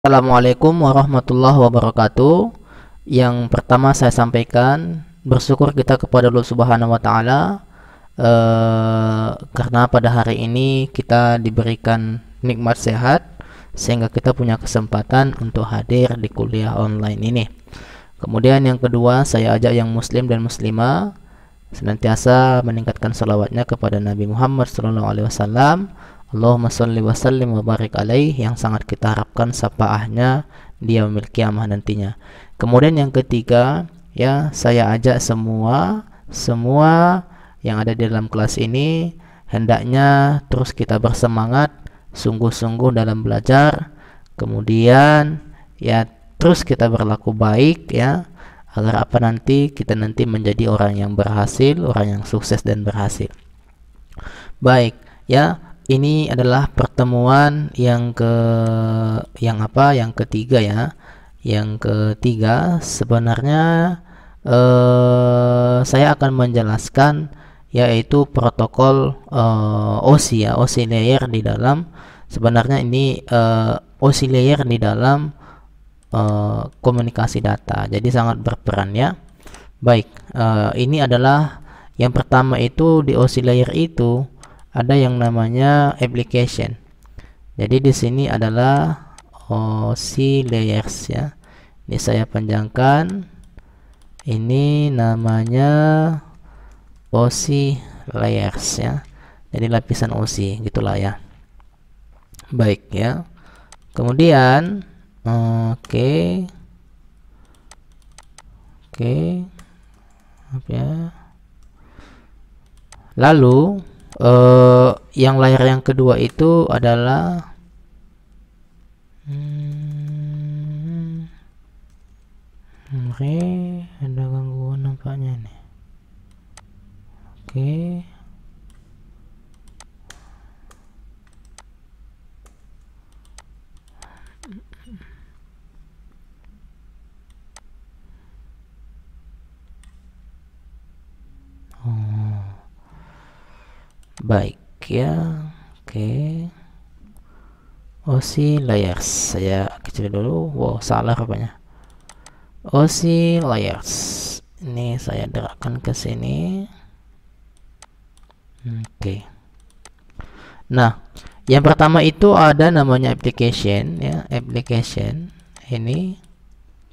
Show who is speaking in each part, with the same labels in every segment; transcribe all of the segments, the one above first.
Speaker 1: Assalamualaikum warahmatullahi wabarakatuh. Yang pertama saya sampaikan bersyukur kita kepada Allah Subhanahu wa taala karena pada hari ini kita diberikan nikmat sehat sehingga kita punya kesempatan untuk hadir di kuliah online ini. Kemudian yang kedua, saya ajak yang muslim dan muslimah senantiasa meningkatkan salawatnya kepada Nabi Muhammad SAW. Allahumma salli wa sallim wa barik alaih, yang sangat kita harapkan syafaatnya di yaumil qiyamah nantinya. Kemudian yang ketiga, ya, saya ajak semua yang ada di dalam kelas ini hendaknya terus kita bersemangat sungguh-sungguh dalam belajar. Kemudian ya terus kita berlaku baik, ya, agar kita nanti menjadi orang yang berhasil, orang yang sukses dan berhasil. Baik, ya, ini adalah pertemuan yang ketiga, ya. Yang ketiga sebenarnya saya akan menjelaskan yaitu protokol OSI, ya, OSI layer di dalam sebenarnya ini OSI layer di dalam komunikasi data. Jadi sangat berperan, ya. Baik, ini adalah yang pertama itu di OSI layer itu ada yang namanya application. Jadi di sini adalah OSI layers, ya. Ini saya panjangkan. Ini namanya OSI layers, ya. Jadi lapisan OSI gitulah, ya. Baik, ya. Kemudian oke. Ya. Lalu yang layar yang kedua itu adalah ada gangguan nampaknya nih. Oke. Baik, ya. Oke. OSI layers saya kecil dulu. Wow, salah rupanya. OSI layers ini saya gerakkan ke sini. Oke. Nah, yang pertama itu ada namanya application, ya, application ini.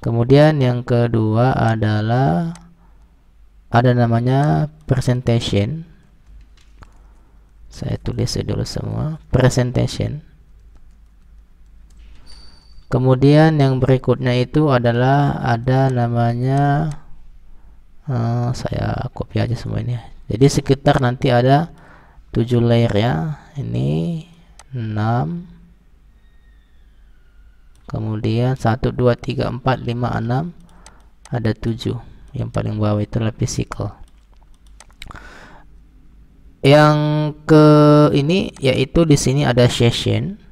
Speaker 1: Kemudian yang kedua adalah ada namanya presentation. Saya tulis dulu semua, presentation. Kemudian yang berikutnya itu adalah ada namanya saya copy aja semua ini. Jadi sekitar nanti ada 7 layer, ya. Ini 6. Kemudian 1 2 3 4 5 6 ada 7. Yang paling bawah itu lapis physical. Yang ke ini yaitu di sini ada session.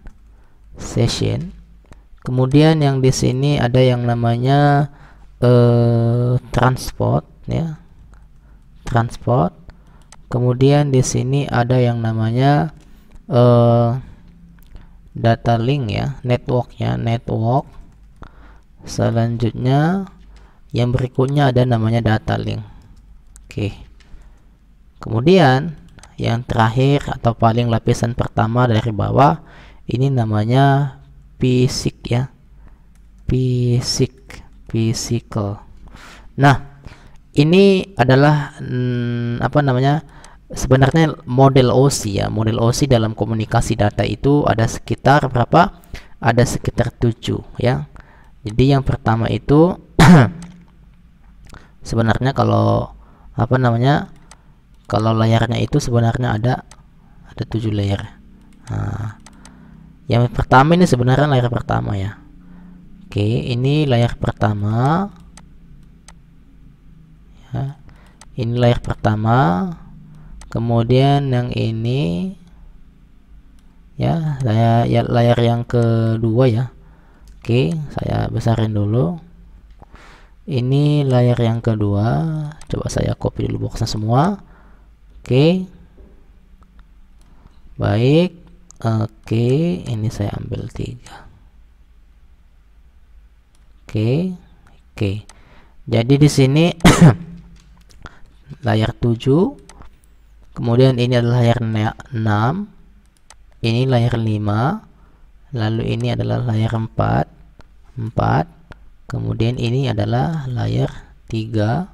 Speaker 1: Kemudian yang di sini ada yang namanya transport, ya. Transport. Kemudian di sini ada yang namanya data link, ya, networknya, network. Selanjutnya yang berikutnya ada namanya data link. Oke. Kemudian yang terakhir atau paling lapisan pertama dari bawah ini namanya fisik, ya. Physical. Nah, ini adalah sebenarnya model OSI, ya. Model OSI dalam komunikasi data itu ada sekitar berapa? Ada sekitar 7, ya. Jadi yang pertama itu sebenarnya kalau kalau layarnya itu sebenarnya ada 7 layar. Nah, yang pertama ini sebenarnya layar pertama, ya. Oke, ini layar pertama, ya. Ini layar pertama. Kemudian yang ini, ya, layar yang kedua, ya. Oke, saya besarin dulu. Ini layar yang kedua. Coba saya copy dulu boxnya semua. Oke. Baik. Oke, ini saya ambil 3. Oke. Jadi di sini layar 7, kemudian ini adalah layar 6, ini layar 5, lalu ini adalah layar 4, kemudian ini adalah layar 3,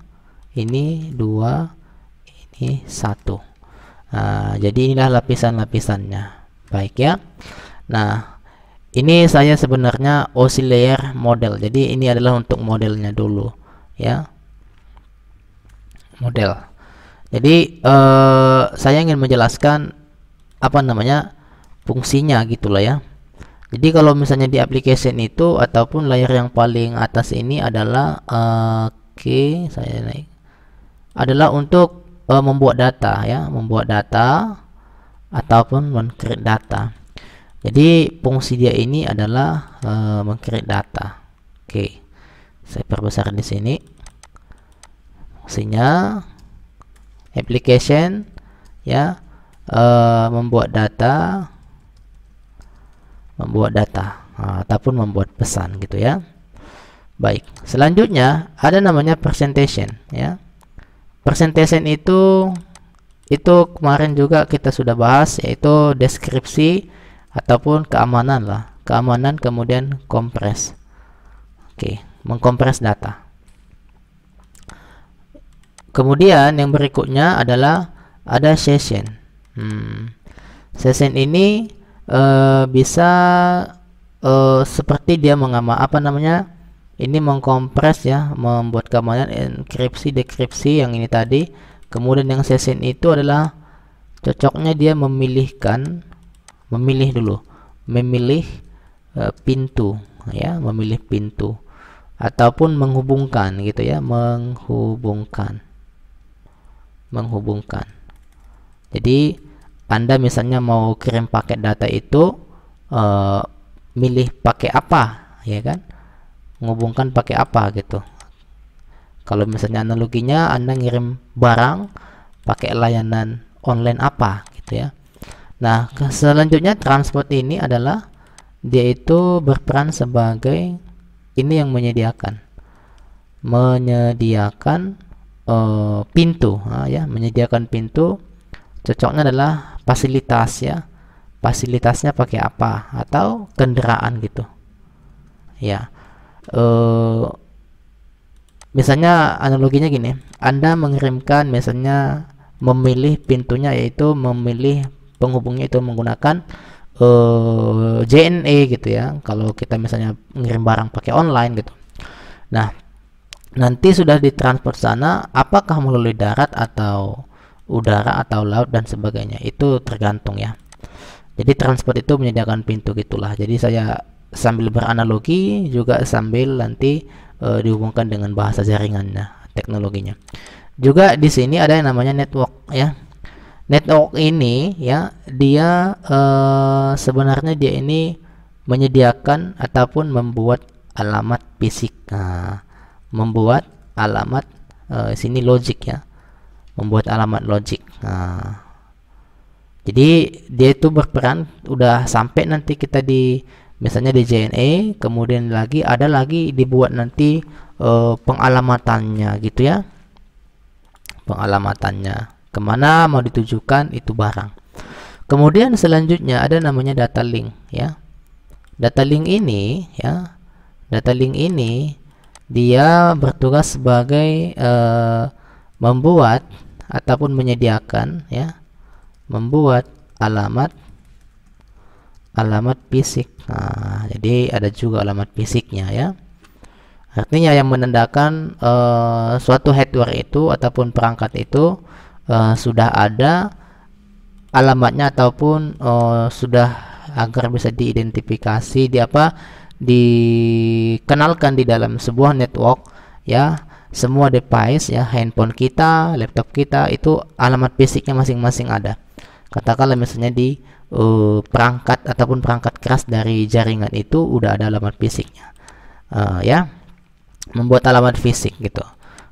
Speaker 1: ini 2, ini 1. Jadi inilah lapisan-lapisannya. Baik ya. Nah, ini saya sebenarnya oscillator model. Jadi ini adalah untuk modelnya dulu ya. Model. Jadi saya ingin menjelaskan apa namanya fungsinya gitulah ya. Jadi kalau misalnya di application itu ataupun layar yang paling atas ini adalah saya naik, adalah untuk membuat data ya, membuat data ataupun men-create data. Jadi fungsi dia ini adalah men-create data. Saya perbesar di sini. Fungsinya application ya, membuat data ataupun membuat pesan gitu ya. Baik, selanjutnya ada namanya presentation ya. Presentation itu kemarin juga kita sudah bahas, yaitu deskripsi ataupun keamanan lah, keamanan kemudian kompres. Mengkompres data. Kemudian yang berikutnya adalah ada session. Session ini bisa seperti dia ini mengkompres ya, membuat keamanan, enkripsi, dekripsi yang ini tadi. Kemudian yang session itu adalah cocoknya dia memilih pintu ya, memilih pintu ataupun menghubungkan gitu ya, menghubungkan. Jadi Anda misalnya mau kirim paket data itu milih pakai apa ya kan, menghubungkan pakai apa gitu. Kalau misalnya analoginya Anda ngirim barang pakai layanan online apa gitu ya. Nah, selanjutnya transport ini adalah dia itu berperan sebagai ini yang menyediakan pintu ya, menyediakan pintu. Cocoknya adalah fasilitas ya, fasilitasnya pakai apa atau kendaraan gitu ya. Misalnya analoginya gini, Anda mengirimkan misalnya memilih pintunya, yaitu memilih penghubungnya itu menggunakan JNE gitu ya, kalau kita misalnya mengirim barang pakai online gitu. Nah, nanti sudah ditransport sana, apakah melalui darat atau udara atau laut dan sebagainya, itu tergantung ya. Jadi transport itu menyediakan pintu gitulah. Jadi saya sambil beranalogi juga sambil nanti dihubungkan dengan bahasa jaringannya, teknologinya. Juga di sini ada yang namanya network ya. Network ini ya, dia sebenarnya dia ini menyediakan ataupun membuat alamat fisik. Membuat alamat sini logik ya. Membuat alamat logik. Jadi dia itu berperan, udah sampai nanti kita di misalnya di JNE, kemudian ada lagi dibuat nanti pengalamatannya gitu ya, pengalamatannya kemana mau ditujukan itu barang. Kemudian selanjutnya ada namanya data link ya. Data link ini ya, data link ini dia bertugas sebagai membuat ataupun menyediakan ya, membuat alamat fisik. Jadi ada juga alamat fisiknya ya. Artinya yang menandakan suatu hardware itu ataupun perangkat itu sudah ada alamatnya ataupun sudah agar bisa diidentifikasi dikenalkan di dalam sebuah network ya. Semua device ya, handphone kita, laptop kita itu alamat fisiknya masing-masing ada. Katakanlah misalnya di perangkat ataupun perangkat keras dari jaringan itu udah ada alamat fisiknya ya, membuat alamat fisik gitu.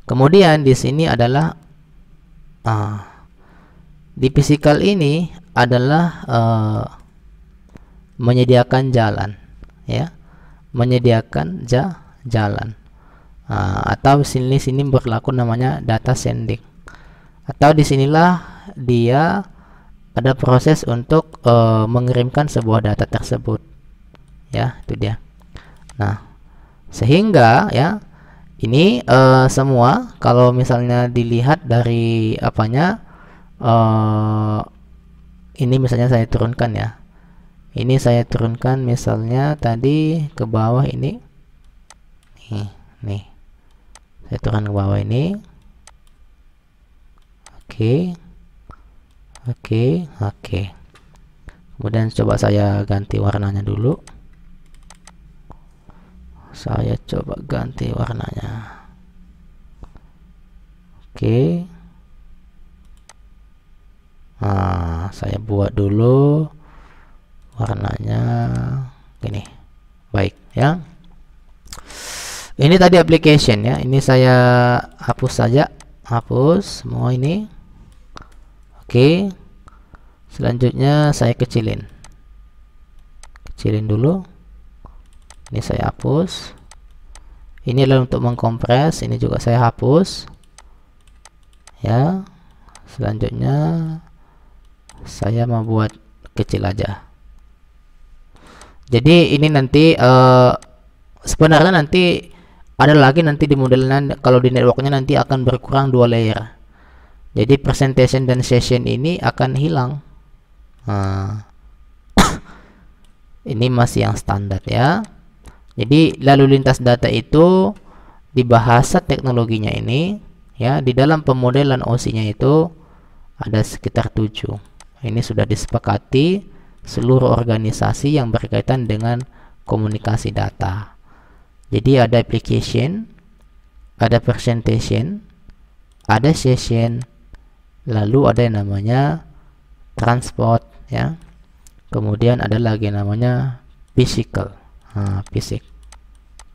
Speaker 1: Kemudian di sini adalah di physical ini adalah menyediakan jalan ya, menyediakan jalan. Atau sini berlaku namanya data sending, atau disinilah dia ada proses untuk mengirimkan sebuah data tersebut, ya, itu dia. Nah, sehingga ya ini semua kalau misalnya dilihat dari apanya, ini misalnya saya turunkan ya, ini saya turunkan misalnya tadi ke bawah ini, nih saya turun ke bawah ini. Oke. Kemudian coba saya ganti warnanya dulu. Saya coba ganti warnanya. Oke. Saya buat dulu warnanya gini. Baik ya. Ini tadi application ya. Ini saya hapus saja. Hapus semua ini. Oke. Selanjutnya saya kecilin dulu. Ini saya hapus. Ini adalah untuk mengkompres. Ini juga saya hapus ya. Selanjutnya saya mau buat kecil aja. Jadi ini nanti sebenarnya nanti ada lagi nanti di modelnya, kalau di networknya nanti akan berkurang 2 layer. Jadi presentation dan session ini akan hilang. Ini masih yang standar ya. Jadi lalu lintas data itu di bahasa teknologinya ini ya, di dalam pemodelan OSI-nya itu ada sekitar 7. Ini sudah disepakati seluruh organisasi yang berkaitan dengan komunikasi data. Jadi ada application, ada presentation, ada session, lalu ada yang namanya transport ya. Kemudian ada lagi namanya physical. Fisik.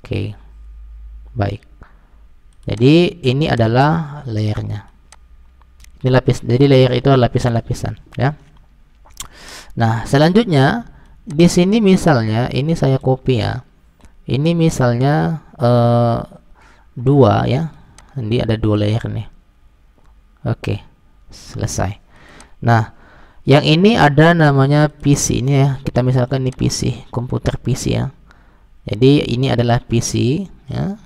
Speaker 1: Oke. Baik. Jadi ini adalah layernya. Ini lapis. Jadi layer itu adalah lapisan-lapisan ya. Nah, selanjutnya di sini misalnya ini saya copy ya. Ini misalnya 2 ya. Ini ada 2 layer nih. Oke. Selesai. Nah, yang ini ada namanya PC ini ya. Kita misalkan ini PC, komputer PC ya. Jadi ini adalah PC ya.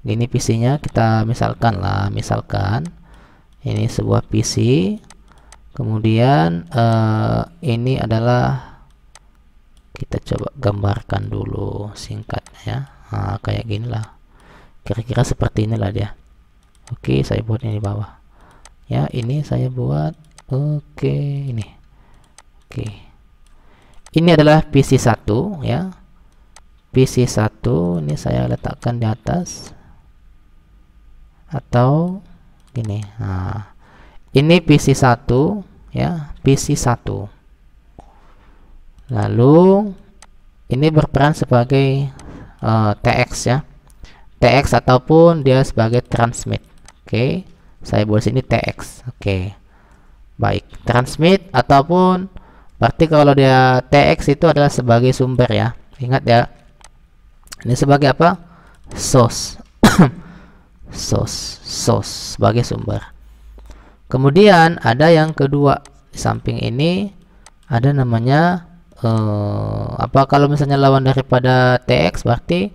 Speaker 1: Ini PC-nya kita misalkan ini sebuah PC. Kemudian ini adalah, kita coba gambarkan dulu singkatnya ya. Kayak gini lah. Kira-kira seperti inilah dia. Oke, saya buat ini di bawah. Ya, ini saya buat. Oke, ini. Oke. Ini adalah PC 1 ya. PC 1 ini saya letakkan di atas. Atau gini. Nah, ini PC 1 ya, PC 1. Lalu ini berperan sebagai TX ya. TX ataupun dia sebagai transmit. Oke. Saya buat sini TX. Oke. Baik, transmit ataupun berarti kalau dia TX itu adalah sebagai sumber ya. Ingat ya. Ini sebagai apa? Source. source sebagai sumber. Kemudian ada yang kedua di samping ini ada namanya apa, kalau misalnya lawan daripada TX berarti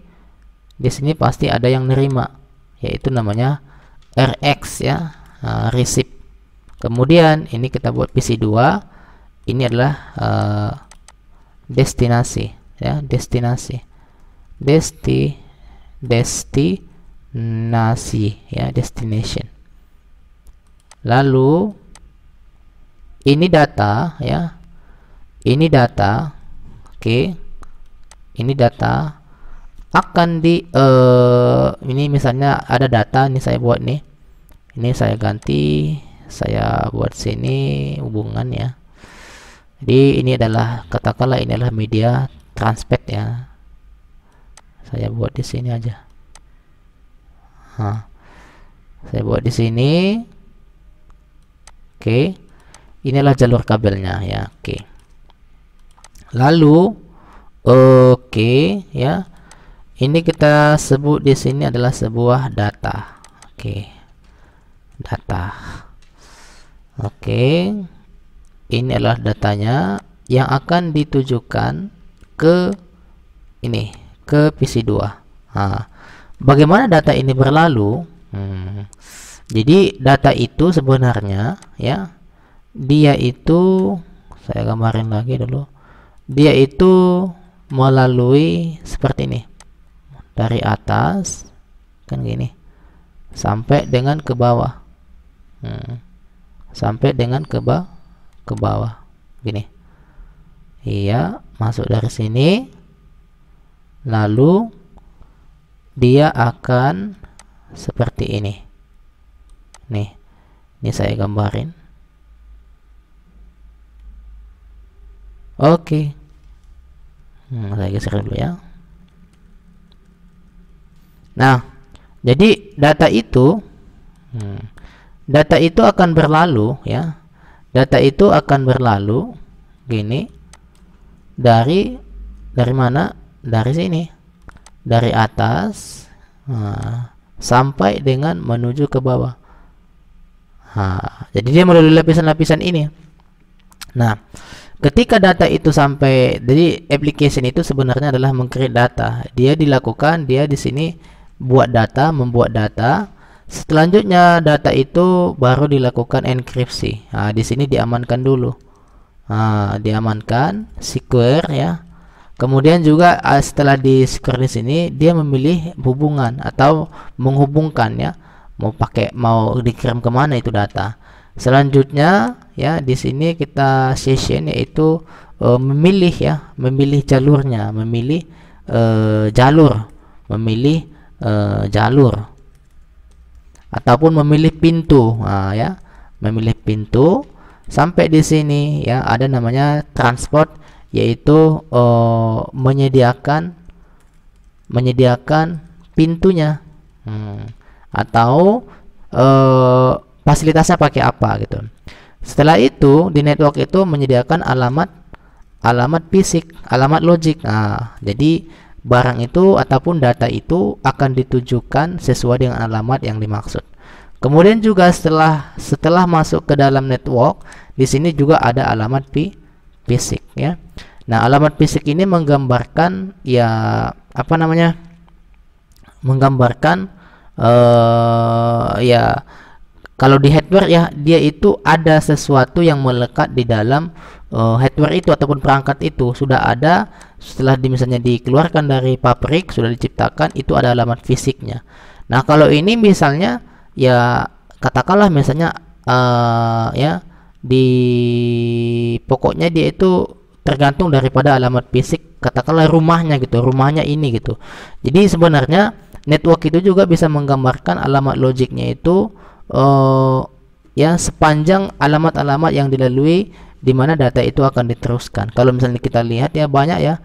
Speaker 1: di sini pasti ada yang nerima, yaitu namanya RX ya, receive. Kemudian ini kita buat PC 2. Ini adalah destinasi ya, destinasi ya, destination. Lalu ini data ya. Ini data. Oke. Ini data akan di ini misalnya ada data ini saya buat nih. Ini saya ganti, saya buat sini hubungan ya. Jadi ini adalah, katakanlah ini adalah media transmit ya. Saya buat di sini aja. Saya buat di sini. Oke. Inilah jalur kabelnya ya. Oke. Lalu oke ya. Ini kita sebut di sini adalah sebuah data. Oke. Data. Oke. Ini adalah datanya yang akan ditujukan ke ini, ke PC2. Nah, bagaimana data ini berlalu? Jadi data itu sebenarnya ya, dia itu, saya gambarin lagi dulu. Dia itu melalui seperti ini. Dari atas kan gini sampai dengan ke bawah. Sampai dengan ke bawah gini. Iya, masuk dari sini, lalu dia akan seperti ini. Nih, ini saya gambarin. Oke. Saya geser dulu ya. Nah, jadi data itu akan berlalu ya. Data itu akan berlalu gini dari mana? Dari sini. Dari atas sampai dengan menuju ke bawah. Jadi dia melalui lapisan-lapisan ini. Nah, ketika data itu sampai, jadi application itu sebenarnya adalah meng-create data. Dia dilakukan, dia di sini buat data, membuat data. Selanjutnya data itu baru dilakukan enkripsi. Di sini diamankan dulu. Diamankan secure ya. Kemudian juga setelah di secure di sini dia memilih hubungan atau menghubungkan ya. Mau dikirim kemana itu data. Selanjutnya ya di sini kita session yaitu memilih ya, memilih jalurnya, memilih jalur ataupun memilih pintu. Ya, memilih pintu. Sampai di sini ya ada namanya transport, yaitu menyediakan pintunya atau fasilitasnya pakai apa gitu. Setelah itu di network itu menyediakan alamat fisik, alamat logik. Jadi barang itu ataupun data itu akan ditujukan sesuai dengan alamat yang dimaksud. Kemudian juga setelah masuk ke dalam network, di sini juga ada alamat fisik ya. Nah, alamat fisik ini menggambarkan ya apa namanya? Menggambarkan ya kalau di hardware ya, dia itu ada sesuatu yang melekat di dalam hardware itu ataupun perangkat itu sudah ada. Setelah misalnya dikeluarkan dari pabrik, sudah diciptakan, itu ada alamat fisiknya. Nah, kalau ini misalnya ya katakanlah misalnya ya di pokoknya dia itu tergantung daripada alamat fisik, katakanlah rumahnya gitu, rumahnya ini gitu. Jadi sebenarnya network itu juga bisa menggambarkan alamat logiknya itu ya sepanjang alamat-alamat yang dilalui di mana data itu akan diteruskan. Kalau misalnya kita lihat ya banyak ya,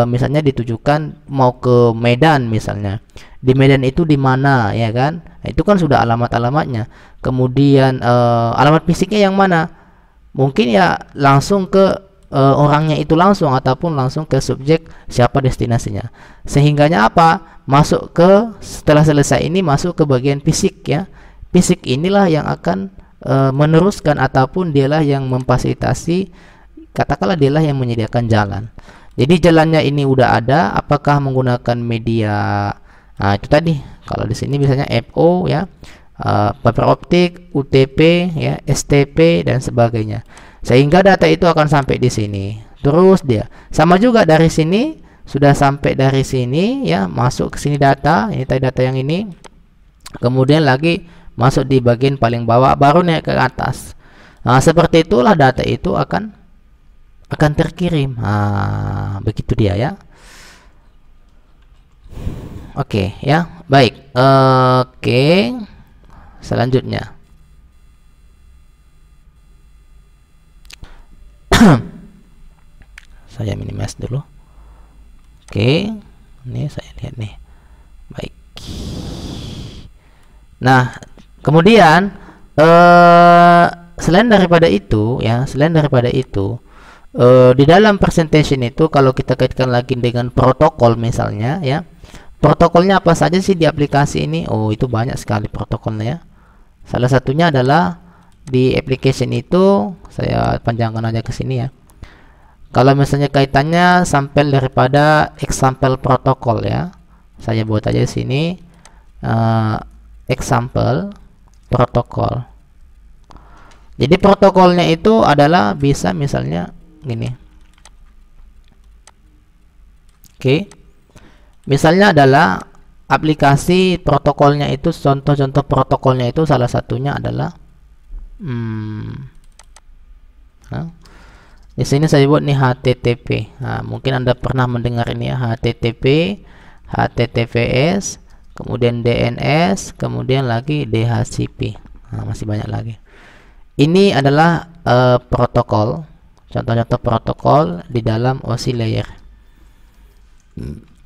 Speaker 1: misalnya ditujukan mau ke Medan misalnya. Di Medan itu di mana ya kan? Nah, itu kan sudah alamat-alamatnya. Kemudian alamat fisiknya yang mana? Mungkin ya langsung ke orangnya itu langsung ataupun langsung ke subjek siapa destinasinya. Sehingganya apa? Masuk ke setelah selesai ini masuk ke bagian fisik ya. Fisik inilah yang akan meneruskan ataupun dialah yang memfasilitasi, katakanlah dialah yang menyediakan jalan. Jadi jalannya ini udah ada, apakah menggunakan media itu tadi. Kalau di sini misalnya FO ya, fiber optik, UTP ya, STP dan sebagainya. Sehingga data itu akan sampai di sini. Terus dia sama juga dari sini sudah sampai dari sini ya, masuk ke sini data, ini tadi data yang ini. Kemudian lagi masuk di bagian paling bawah baru naik ke atas. Nah, seperti itulah data itu akan terkirim. Begitu dia ya. Oke ya, baik. Oke. Selanjutnya. Saya minimize dulu. Oke. Ini saya lihat nih. Baik. Nah, kemudian selain daripada itu ya, di dalam presentation itu kalau kita kaitkan lagi dengan protokol misalnya ya, Protokolnya apa saja sih di aplikasi ini? Oh, itu banyak sekali protokolnya ya. Salah satunya adalah di application itu, saya panjangkan aja ke sini ya. Kalau misalnya kaitannya sampel daripada example protokol ya, saya buat aja di sini example protokol. Jadi protokolnya itu adalah bisa misalnya gini. Oke. Misalnya adalah aplikasi protokolnya itu, contoh-contoh protokolnya itu salah satunya adalah di sini saya buat nih HTTP. Nah, mungkin Anda pernah mendengar ini ya, HTTP, HTTPS, kemudian DNS, kemudian lagi DHCP. Nah, masih banyak lagi. Ini adalah protokol, contoh-contoh protokol di dalam OSI layer.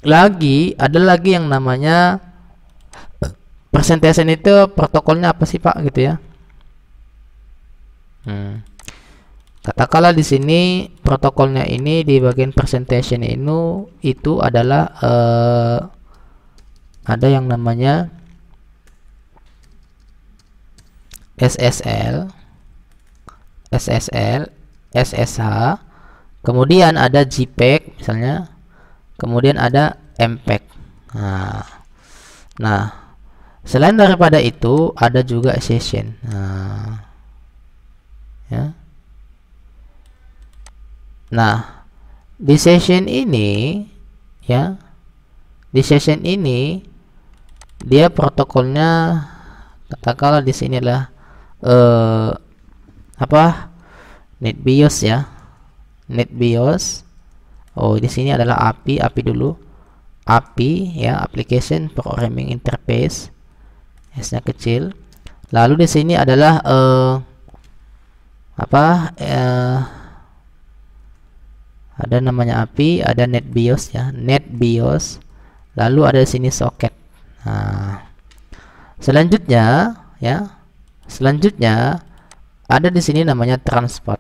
Speaker 1: Ada lagi yang namanya presentation. Itu protokolnya apa sih Pak gitu ya? Katakanlah di sini protokolnya ini di bagian presentation itu adalah ada yang namanya SSL, SSH, kemudian ada JPEG misalnya, kemudian ada MPEG. Nah, selain daripada itu ada juga session. Nah, di session ini ya, dia protokolnya, katakanlah di sini adalah NetBIOS ya, NetBIOS. Oh, di sini adalah API dulu, API ya, Application Programming Interface, S-nya kecil. Lalu di sini adalah ada namanya API, ada NetBIOS ya, NetBIOS. Lalu ada di sini socket. Nah, selanjutnya ada di sini namanya transport.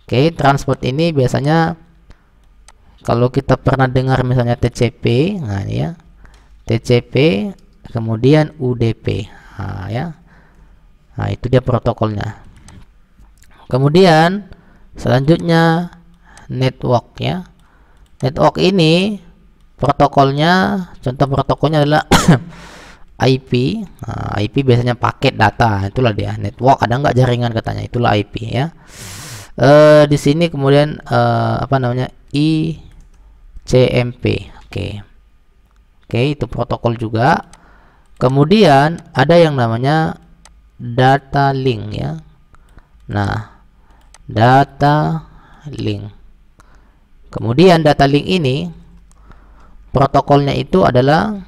Speaker 1: Oke, transport ini biasanya kalau kita pernah dengar misalnya TCP, nah ini ya, TCP, kemudian UDP. Nah, itu dia protokolnya. Kemudian selanjutnya network ya. Network ini protokolnya, contoh protokolnya adalah IP. Nah, IP biasanya paket data, itulah dia. Network ada nggak jaringan katanya, itulah IP ya. Di sini kemudian ICMP. Oke, itu protokol juga. Kemudian ada yang namanya data link ya. Nah, data link. Kemudian data link ini protokolnya itu adalah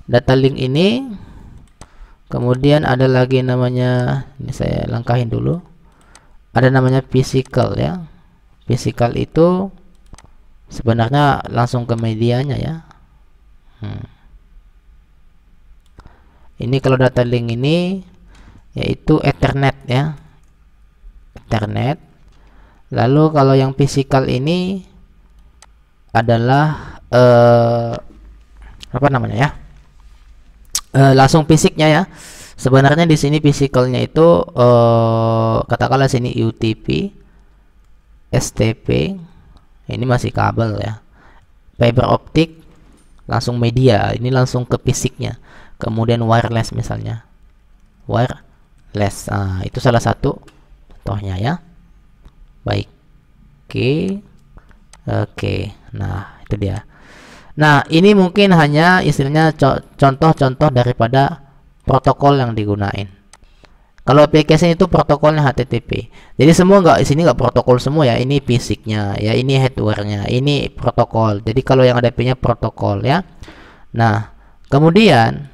Speaker 1: data link ini. Kemudian ada lagi namanya, ini saya langkahin dulu. Ada namanya physical ya. Physical itu sebenarnya langsung ke medianya ya. Ini kalau data link ini yaitu Ethernet ya, Ethernet. Lalu kalau yang physical ini adalah langsung fisiknya ya. Sebenarnya di sini physicalnya itu katakanlah sini UTP, STP, ini masih kabel ya. Fiber optik langsung media, ini langsung ke fisiknya. Kemudian wireless misalnya, wireless. Nah, itu salah satu contohnya ya. Baik. Oke. Nah, itu dia. Nah, ini mungkin hanya istilahnya contoh-contoh daripada protokol yang digunain. Kalau application itu protokolnya HTTP. Jadi semua di sini nggak protokol semua ya. Ini fisiknya ya, ini hardware-nya, ini protokol. Jadi kalau yang ada P-nya protokol ya. Nah, kemudian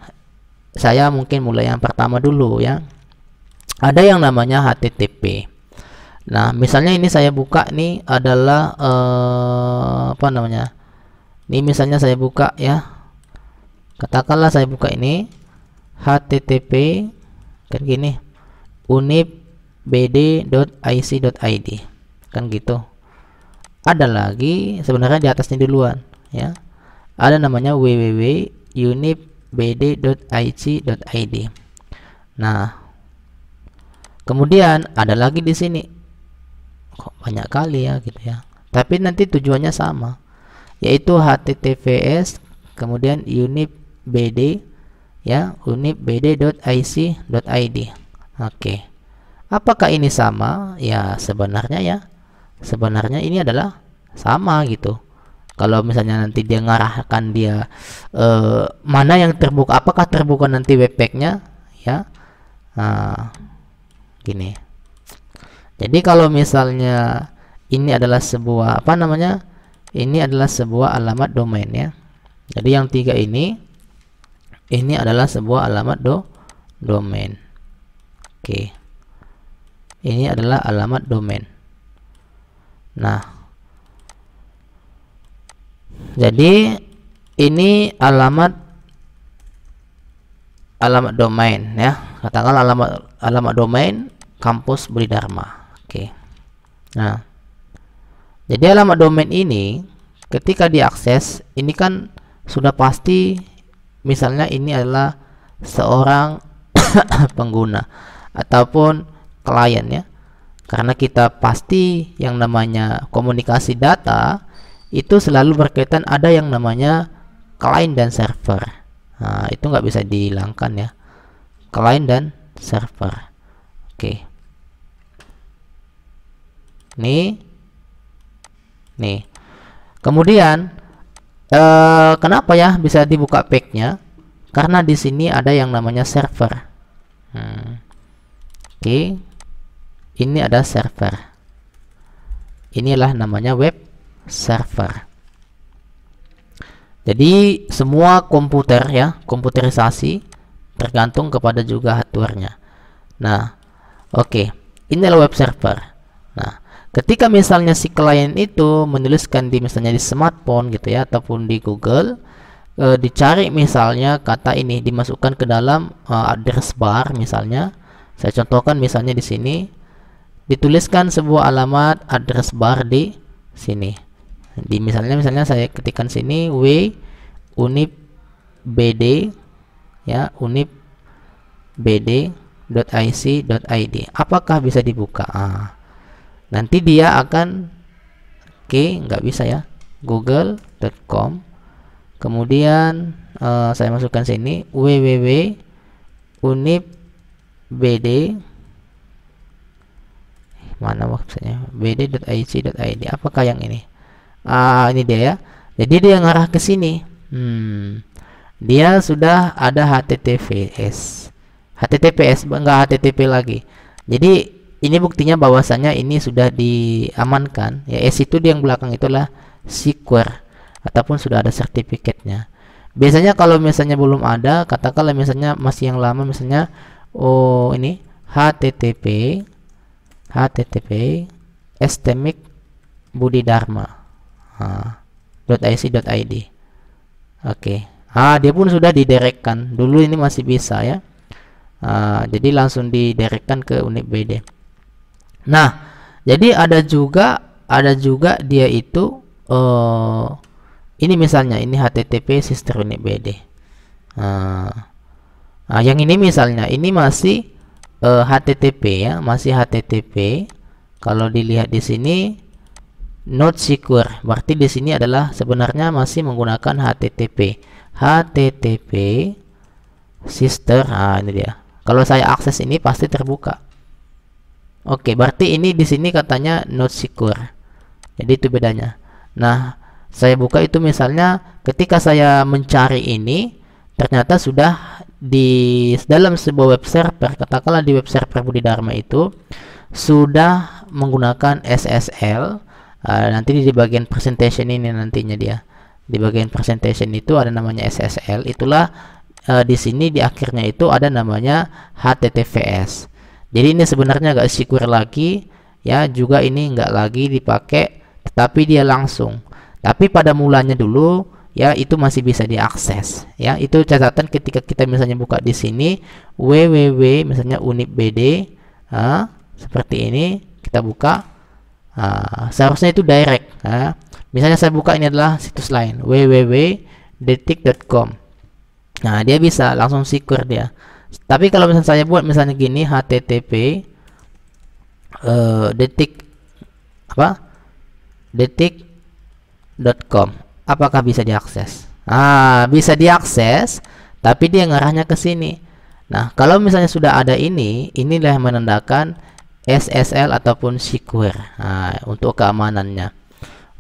Speaker 1: saya mungkin mulai yang pertama dulu ya. Ada yang namanya HTTP. Nah, misalnya ini saya buka nih adalah ini misalnya saya buka ya. Katakanlah saya buka ini HTTP kan gini, unipbd.ic.id kan gitu. ada lagi sebenarnya di atasnya duluan ya. Ada namanya www.unipbd.ic.id. Nah, kemudian ada lagi di sini. Kok banyak kali ya gitu ya. Tapi nanti tujuannya sama, yaitu https kemudian unipbd ya, unipbd.ic.id. Oke. Apakah ini sama? Ya, sebenarnya ini adalah sama gitu. Kalau misalnya nanti dia ngarahkan dia mana yang terbuka, apakah terbuka nanti webpacknya ya. Nah, gini. Jadi kalau misalnya ini adalah sebuah apa namanya? Ini adalah sebuah alamat domain ya. Jadi yang tiga ini adalah sebuah alamat domain. Oke. Ini adalah alamat domain. Nah, jadi ini alamat domain ya. Katakan alamat domain kampus Budi Dharma. Oke. Nah, jadi alamat domain ini ketika diakses ini kan sudah pasti misalnya ini adalah seorang pengguna ataupun klien ya. Karena kita pasti yang namanya komunikasi data itu selalu berkaitan ada yang namanya client dan server. Nah, itu nggak bisa dihilangkan ya, client dan server. Oke. Nih. Kemudian kenapa ya bisa dibuka packnya? Karena di sini ada yang namanya server. Oke. Ini ada server. Inilah namanya web server. Jadi semua komputer ya, komputerisasi tergantung kepada juga hardware-nya. Nah, oke. Inilah web server. Nah, ketika misalnya si klien itu menuliskan di misalnya di smartphone gitu ya ataupun di Google, dicari misalnya kata ini dimasukkan ke dalam address bar misalnya. Saya contohkan misalnya di sini dituliskan sebuah alamat address bar di sini. Di misalnya saya ketikkan sini unipbd ya, unipbd.ic.id. Apakah bisa dibuka? Nanti dia akan nggak bisa ya, google.com. Kemudian saya masukkan sini www.unipbd mana websitenya, bd.ic.id. Apakah yang ini? Ini dia ya. Jadi dia ngarah ke sini. Dia sudah ada HTTPS enggak HTTP lagi. Jadi ini buktinya bahwasanya ini sudah diamankan ya. S itu di yang belakang itulah secure ataupun sudah ada sertifikatnya. Biasanya kalau misalnya belum ada, katakanlah misalnya masih yang lama misalnya ini http stemik Budi Dharma .ic.id. Oke. Dia pun sudah didirectkan. Dulu ini masih bisa ya. Jadi langsung didirectkan ke unipbd. Nah, jadi ada juga dia itu ini misalnya ini http sister unipbd. Yang ini misalnya ini masih HTTP ya, masih HTTP. Kalau dilihat di sini not secure, berarti di sini adalah sebenarnya masih menggunakan HTTP sister. Ini dia. Kalau saya akses ini pasti terbuka. Oke, berarti ini di sini katanya not secure. Jadi itu bedanya. Nah, saya buka itu misalnya ketika saya mencari ini ternyata sudah di dalam sebuah web server, katakanlah di web server Budi Dharma itu sudah menggunakan SSL. Nanti di bagian presentation ini nantinya dia di bagian presentation itu ada namanya SSL. Itulah di sini di akhirnya itu ada namanya HTTPS. Jadi ini sebenarnya nggak secure lagi ya, juga ini nggak lagi dipakai, tetapi dia langsung. Tapi pada mulanya dulu ya itu masih bisa diakses ya. Itu catatan ketika kita misalnya buka di sini www misalnya unipbd seperti ini kita buka. Seharusnya itu direct. Misalnya saya buka, ini adalah situs lain, www.detik.com. Nah, dia bisa langsung secure dia. Tapi kalau misalnya saya buat misalnya gini, http detik.com, apakah bisa diakses? Bisa diakses, tapi dia ngarahnya ke sini. Nah, kalau misalnya sudah ada inilah yang menandakan SSL ataupun secure untuk keamanannya.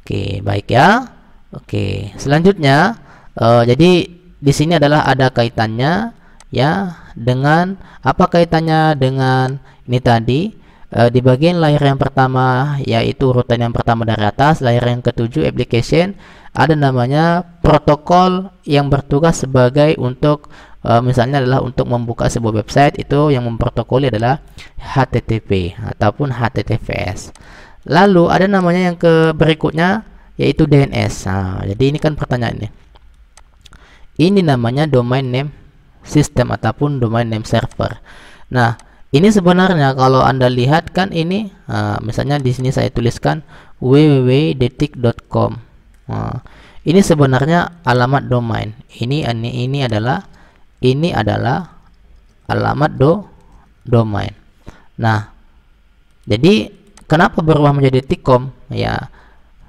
Speaker 1: Oke, baik ya. Oke, selanjutnya jadi di sini adalah ada kaitannya ya dengan apa kaitannya dengan ini tadi. Di bagian layer yang pertama, yaitu urutan yang pertama dari atas, layer yang ketujuh application, ada namanya protokol yang bertugas sebagai untuk misalnya adalah untuk membuka sebuah website, itu yang memprotokoli adalah HTTP ataupun HTTPS. Lalu ada namanya yang berikutnya, yaitu DNS. Jadi ini kan pertanyaannya, ini namanya domain name system ataupun domain name server. Nah, ini sebenarnya kalau Anda lihat kan ini, misalnya di sini saya tuliskan www.detik.com. Ini sebenarnya alamat domain. Ini adalah alamat domain. Nah, jadi kenapa berubah menjadi detik.com? Ya,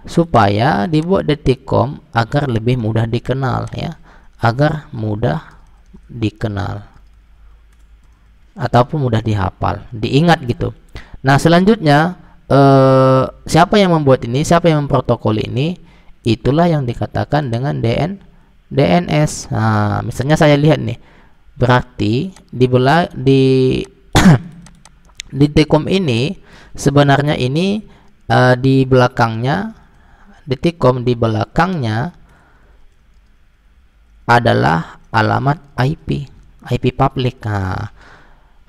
Speaker 1: supaya dibuat detik.com agar lebih mudah dikenal ya, agar mudah dikenal ataupun mudah dihafal, diingat gitu. Nah, selanjutnya siapa yang membuat ini, siapa yang memprotokol ini, itulah yang dikatakan dengan DNS. Misalnya saya lihat nih, berarti di di detik.com ini sebenarnya ini di belakangnya, detik.com di belakangnya adalah alamat IP public.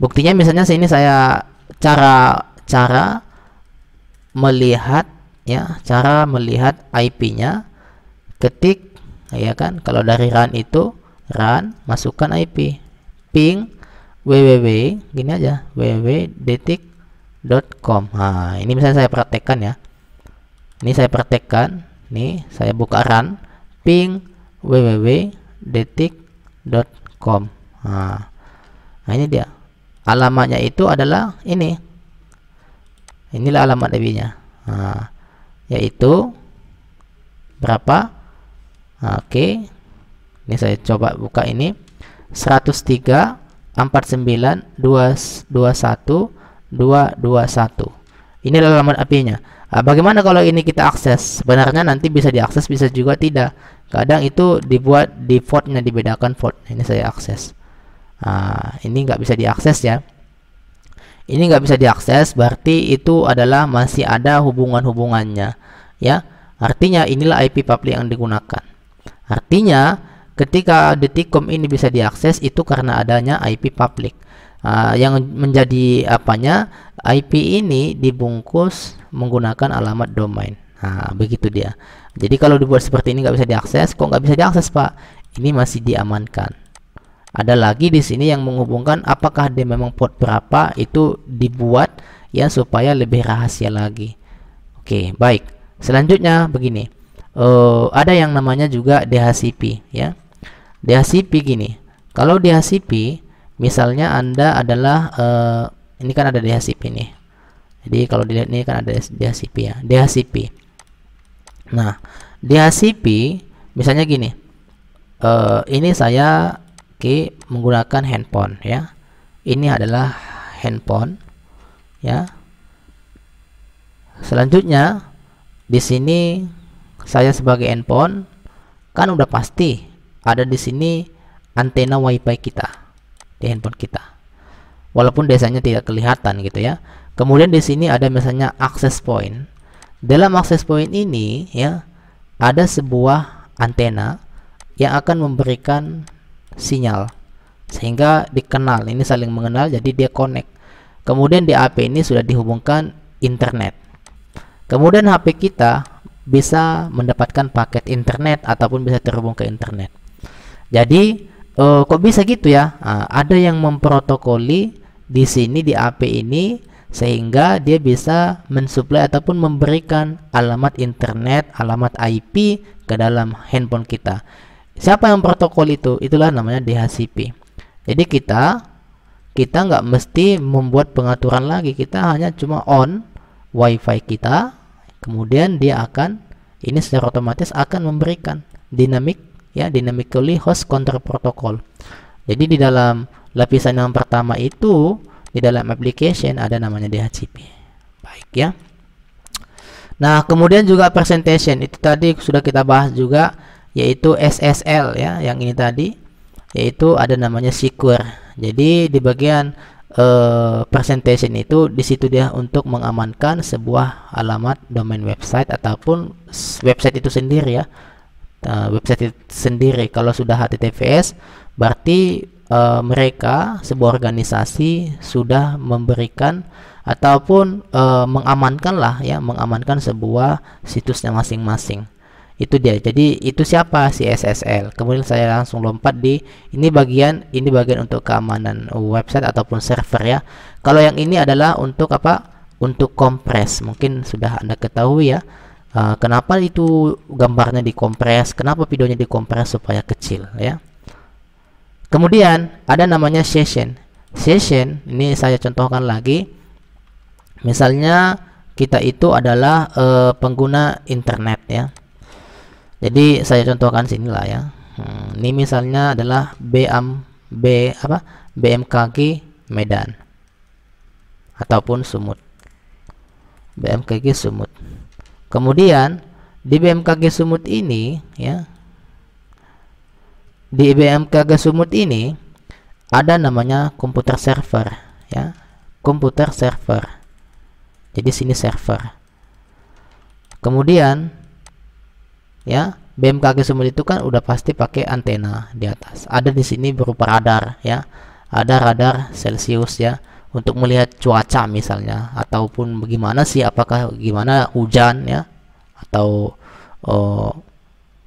Speaker 1: Buktinya misalnya sini saya cara melihat ya, cara melihat IP-nya, ketik ya kan, kalau dari run itu run, masukkan IP, ping www, gini aja, www.detik.com. Ini misalnya saya praktekkan ya, ini saya praktekkan, nih saya buka run, ping www.detik.com. Nah, ini dia alamatnya, itu adalah inilah alamat IP-nya, yaitu berapa? Oke, ini saya coba buka ini 103.49.221.221. Ini adalah alamat IP-nya. Bagaimana kalau ini kita akses? Sebenarnya nanti bisa diakses, bisa juga tidak. Kadang itu dibuat defaultnya, dibedakan port. Ini saya akses. Ini nggak bisa diakses ya. Ini nggak bisa diakses, berarti itu adalah masih ada hubungan-hubungannya ya. Artinya inilah IP public yang digunakan. Artinya ketika detik.com ini bisa diakses, itu karena adanya IP public. Yang menjadi apanya, IP ini dibungkus menggunakan alamat domain. Begitu dia. Jadi kalau dibuat seperti ini nggak bisa diakses. Kok nggak bisa diakses, Pak? Ini masih diamankan. Ada lagi di sini yang menghubungkan apakah dia memang port berapa, itu dibuat ya supaya lebih rahasia lagi. Oke, baik. Selanjutnya begini. Ada yang namanya juga DHCP ya. DHCP gini. Kalau DHCP misalnya Anda adalah ini kan ada DHCP nih. Jadi kalau dilihat ini kan ada DHCP ya. DHCP. Nah, DHCP misalnya gini. Ini saya menggunakan handphone ya. Ini adalah handphone ya. Selanjutnya di sini saya sebagai handphone kan udah pasti ada di sini antena WiFi kita di handphone kita. Walaupun desanya tidak kelihatan gitu ya. Kemudian di sini ada misalnya access point. Dalam access point ini ya ada sebuah antena yang akan memberikan sinyal sehingga dikenal, ini saling mengenal, jadi dia connect. Kemudian di HP ini sudah dihubungkan internet. Kemudian HP kita bisa mendapatkan paket internet ataupun bisa terhubung ke internet. Jadi kok bisa gitu ya? Ada yang memprotokoli di sini di HP ini sehingga dia bisa mensuplai ataupun memberikan alamat internet, alamat IP ke dalam handphone kita. Siapa yang protokol itu? Itulah namanya DHCP. Jadi kita nggak mesti membuat pengaturan lagi, kita hanya cuma on WiFi kita, kemudian dia akan ini secara otomatis akan memberikan dynamically host control protocol. Jadi di dalam lapisan yang pertama itu, di dalam application ada namanya DHCP. Baik ya. Nah, kemudian juga presentation itu tadi sudah kita bahas juga, yaitu SSL ya, yang ini tadi, yaitu ada namanya secure. Jadi di bagian presentation itu, di situ dia untuk mengamankan sebuah alamat domain website ataupun website itu sendiri ya. Website itu sendiri kalau sudah HTTPS berarti mereka sebuah organisasi sudah memberikan ataupun mengamankan lah ya, mengamankan sebuah situsnya masing-masing. Itu dia. Jadi itu siapa? Si SSL. Kemudian saya langsung lompat di ini bagian untuk keamanan website ataupun server ya. Kalau yang ini adalah untuk apa? Untuk kompres. Mungkin sudah Anda ketahui ya. Kenapa itu gambarnya dikompres? Kenapa videonya dikompres supaya kecil ya? Kemudian ada namanya session. Session ini saya contohkan lagi. Misalnya kita itu adalah pengguna internet ya. Jadi saya contohkan sinilah ya. Ini misalnya adalah BMKG Medan ataupun Sumut. BMKG Sumut. Kemudian di BMKG Sumut ini ya, di BMKG Sumut ini ada namanya komputer server ya, komputer server. Jadi sini server. Kemudian ya, BMKG Sumut itu kan udah pasti pakai antena di atas. Ada di sini berupa radar ya. Ada radar Celsius ya, untuk melihat cuaca misalnya, ataupun bagaimana sih, apakah gimana hujan ya, atau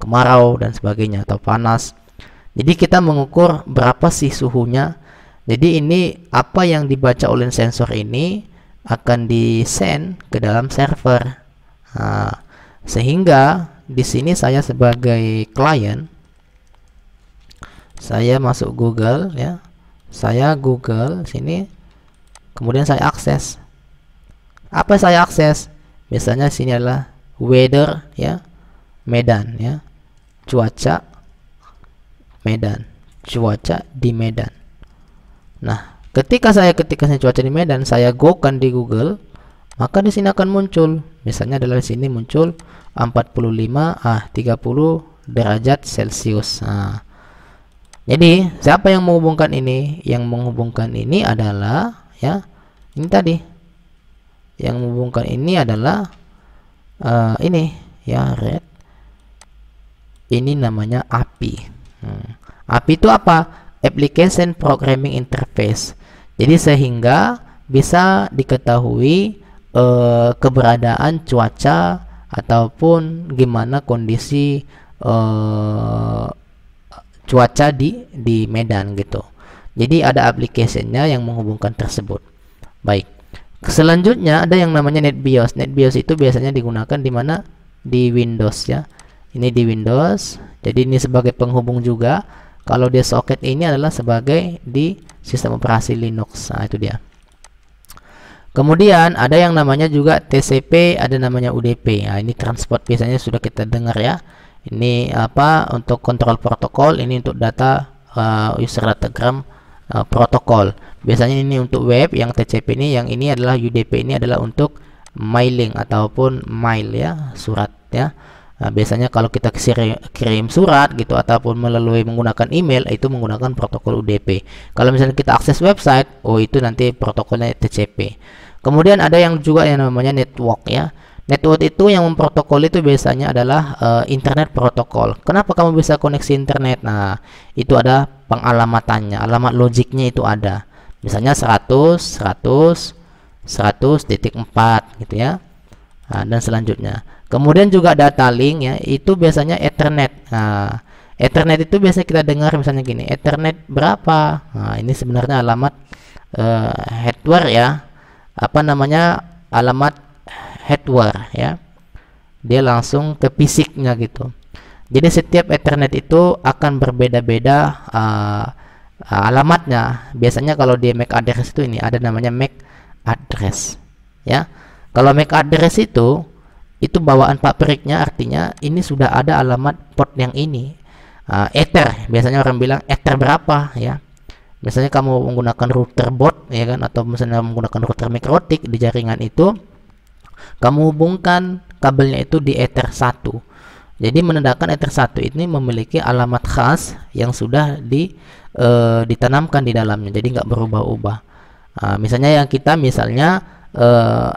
Speaker 1: kemarau dan sebagainya, atau panas. Jadi kita mengukur berapa sih suhunya. Jadi ini apa yang dibaca oleh sensor ini akan di-send ke dalam server. Nah, sehingga di sini saya sebagai klien, saya masuk Google ya. Saya Google sini, kemudian saya akses. Apa saya akses? Misalnya sini adalah weather ya, Medan ya. Cuaca Medan, cuaca di Medan. Nah, ketika saya ketikkan cuaca di Medan, saya go-kan di Google, maka di sini akan muncul, misalnya adalah di sini muncul 30 derajat Celcius. Nah, jadi siapa yang menghubungkan ini? Yang menghubungkan ini adalah ya, ini tadi. Yang menghubungkan ini adalah ini ya, red. Ini namanya API. API itu apa? Application Programming Interface. Jadi sehingga bisa diketahui keberadaan cuaca ataupun gimana kondisi cuaca di Medan gitu. Jadi ada aplikasinya yang menghubungkan tersebut. Baik. Selanjutnya ada yang namanya NetBIOS. NetBIOS itu biasanya digunakan di mana? Di Windows ya. Ini di Windows. Jadi ini sebagai penghubung juga. Kalau dia soket ini adalah sebagai di sistem operasi Linux. Nah, itu dia. Kemudian ada yang namanya juga TCP, ada namanya UDP. Nah, ini transport biasanya sudah kita dengar ya. Ini apa? Untuk kontrol protokol, ini untuk data user datagram protokol. Biasanya ini untuk web, yang TCP ini, yang ini adalah UDP, ini adalah untuk mailing ataupun mail ya, surat ya. Nah, biasanya kalau kita kirim surat gitu ataupun melalui menggunakan email, itu menggunakan protokol UDP. Kalau misalnya kita akses website, oh itu nanti protokolnya TCP. Kemudian ada yang juga yang namanya network ya. Network itu yang memprotokol itu biasanya adalah internet protokol. Kenapa kamu bisa koneksi internet? Nah, itu ada pengalamannya, alamat logiknya itu ada. Misalnya 100.4 gitu ya. Nah, dan selanjutnya. Kemudian juga data link ya, itu biasanya Ethernet. Nah, Ethernet itu biasanya kita dengar misalnya gini, Ethernet berapa? Nah, ini sebenarnya alamat hardware ya. apa namanya, alamat hardware ya. Dia langsung ke fisiknya gitu. Jadi setiap Ethernet itu akan berbeda-beda alamatnya. Biasanya kalau di MAC address itu ini ada namanya MAC address ya. Kalau MAC address itu bawaan pabriknya, artinya ini sudah ada alamat port yang ini. Ether, biasanya orang bilang ether berapa ya. Misalnya kamu menggunakan router board ya kan, atau misalnya menggunakan router mikrotik di jaringan itu, kamu hubungkan kabelnya itu di Ether 1. Jadi menandakan Ether 1 ini memiliki alamat khas yang sudah ditanamkan di dalamnya, jadi nggak berubah-ubah. Misalnya yang kita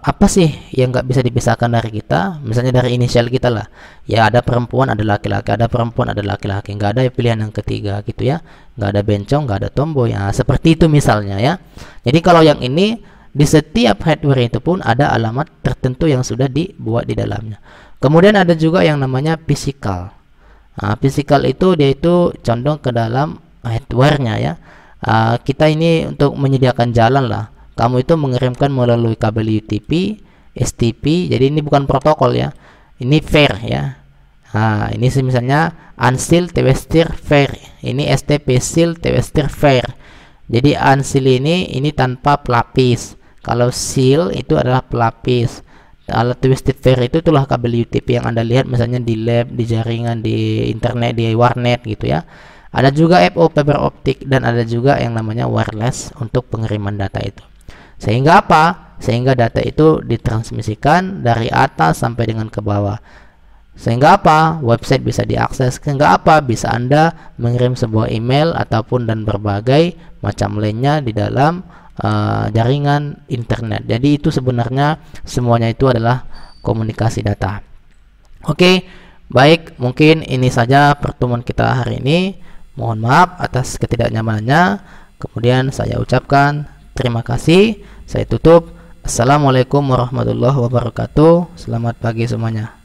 Speaker 1: apa sih yang nggak bisa dipisahkan dari kita, misalnya dari inisial kita lah ya, ada perempuan ada laki-laki, ada perempuan ada laki-laki, nggak ada pilihan yang ketiga gitu ya, nggak ada bencong, nggak ada tomboy ya, seperti itu misalnya ya. Jadi kalau yang ini di setiap hardware itu pun ada alamat tertentu yang sudah dibuat di dalamnya. Kemudian ada juga yang namanya physical. Physical itu dia itu condong ke dalam hardware-nya ya. Kita ini untuk menyediakan jalan lah, kamu itu mengirimkan melalui kabel UTP, STP. Jadi ini bukan protokol ya, ini fair ya. Ini misalnya unseal twestir fair, ini STP seal twestir fair. Jadi unseal ini tanpa pelapis, kalau seal itu adalah pelapis. Kalau twisted pair itu itulah kabel UTP yang Anda lihat misalnya di lab, di jaringan, di internet, di warnet gitu ya. Ada juga FO fiber optik, dan ada juga yang namanya wireless untuk pengiriman data itu. Sehingga apa? Sehingga data itu ditransmisikan dari atas sampai dengan ke bawah. Sehingga apa? Website bisa diakses. Sehingga apa? Bisa Anda mengirim sebuah email ataupun dan berbagai macam lainnya di dalam jaringan internet. Jadi itu sebenarnya semuanya itu adalah komunikasi data. Oke, baik, mungkin ini saja pertemuan kita hari ini. Mohon maaf atas ketidaknyamanannya. Kemudian saya ucapkan terima kasih. Saya tutup. Assalamualaikum warahmatullahi wabarakatuh. Selamat pagi semuanya.